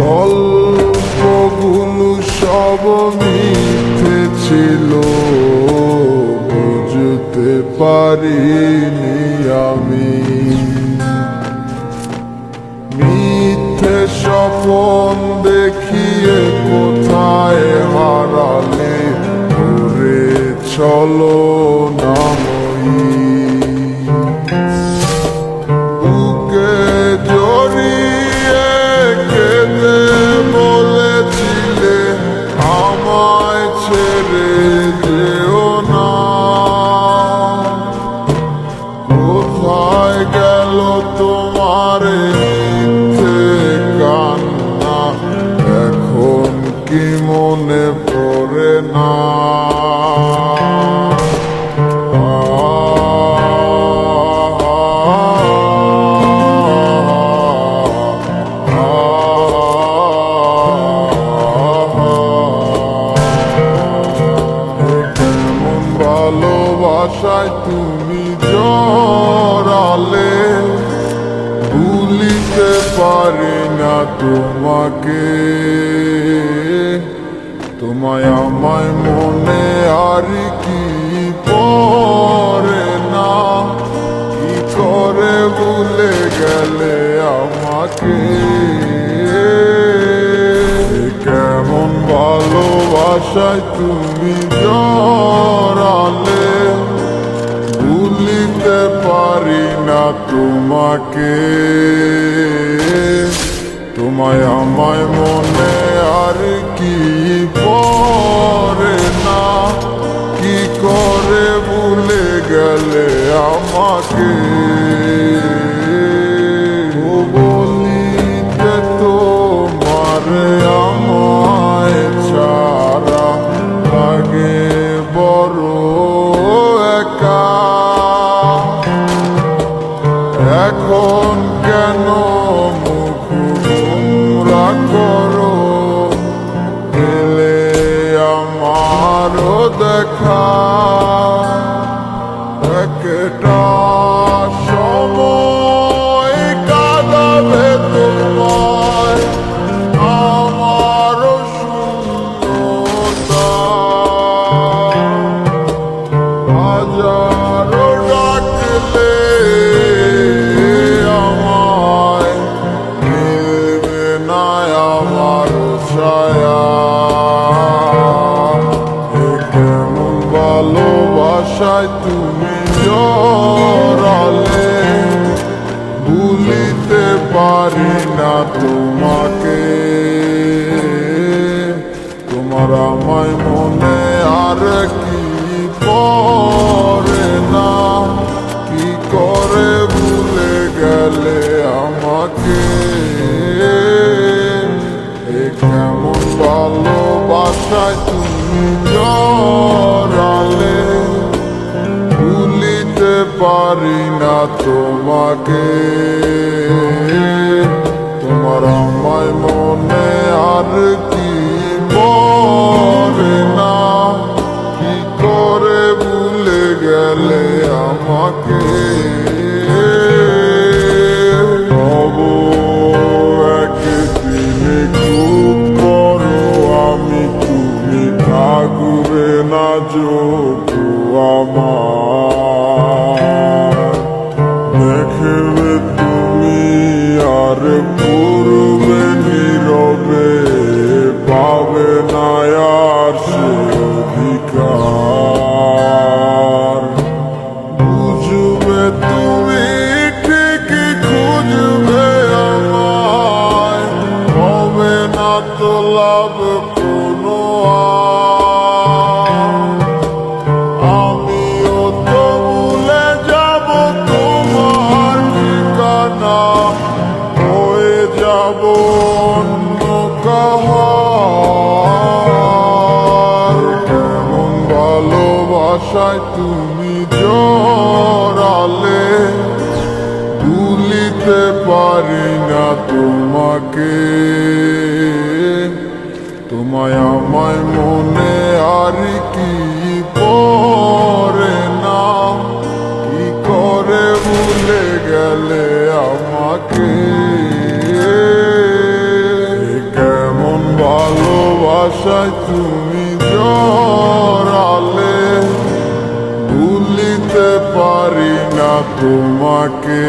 গল্পগুলো সব মিথ্যে ছিল, বুঝতে পারিনি আমি। মিথ্যে স্বপ্ন দেখিয়ে কোথায় হারালে ঘুরে চলো নামই। বুকে জড়িয়ে কেঁদে বলেছিলে আমায় ছেড়ে যেও না। কোথায় গেল তোমার মিথ্যে কান্না, এখন কি মনে পড়ে না? ভালোবাসায় তুমি জড়ালে, ভুলিতে পারি না তোমাকে। তোমায় আমায় মনে আর কি পড়ে না, কি করে ভুলে গেলে আমাকে। কেমন ভালোবাসায় তুমি জড়ালে, ভুলিতে পারি না তোমাকে। তোমায় আমায় মনে আর কি পড়ে না, কি করে ভুলে গেলে আমাকে। বলিতে তোমার আমায় ছাড়া লাগে বড় একা। এখন কেন মুখ গোমরা করো, পেলে আমারও দেখা। একটা সময় কাঁদাবে তোমায় আমারও শূন্যতা। হাজারো ডাকলে আমায় মিলবে না আমার ছায়া। কেমন ভালোবাসায় তুমি জড়ালে, ভুলিতে পারি না তোমাকে। তোমার আমায় মনে আর কি পড়ে না, কি করে ভুলে গেলে আমাকে। কেমন ভালোবাসায় তুমি জড়ালে, ভুলিতে পারি না তোমাকে। তোমার আমায় মনে আর কি পড়ে না, কি করে ভুলে গেলে আমাকে। তবু একদিন খুব বড় আমি, তুমি থাকবে না যোগু আমার। দেখবে তুমি আর পূর্বে নীরবে, পাবে না আর সে অধিকার। বুঝবে তুমি ঠিকই খুঁজবে আমায়, হবে না তো লাভ কোনো আমিও তো ভুলে যাব তোমার ঠিকানা, হয়ে যাব অন্য কাহার। কেমন ভালোবাসায় তুমি জড়ালে, ভুলিতে পারি না তোমাকে। তোমায় আমায় মনে আর কি পড়ে না, কি করে ভুলে গেলে আমাকে। ভালোবাসায় তুমি জড়ালে, ভুলিতে পারি না তোমাকে।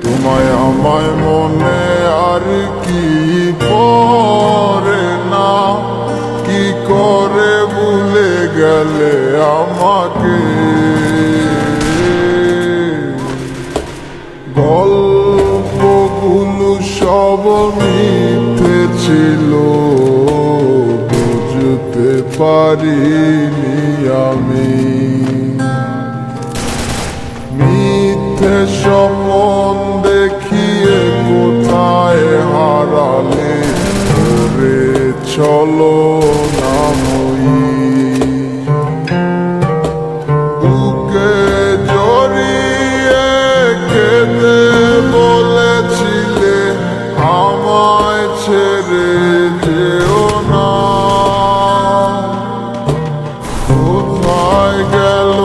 তোমায় আমায় মনে আর কি পড়ে না, কি করে ভুলে গেলে আমাকে। গল্পগুলো সব মিথ্যে ছিল, বুঝতে পারিনি আমি। মিথ্যে স্বপ্ন দেখিয়ে কোথায় হারালে, ঘুরে চলো নামই। বুকে জড়িয়ে কেঁদে বলেছিলে, আমায় ছেড়ে যেও না। কোথায় গেল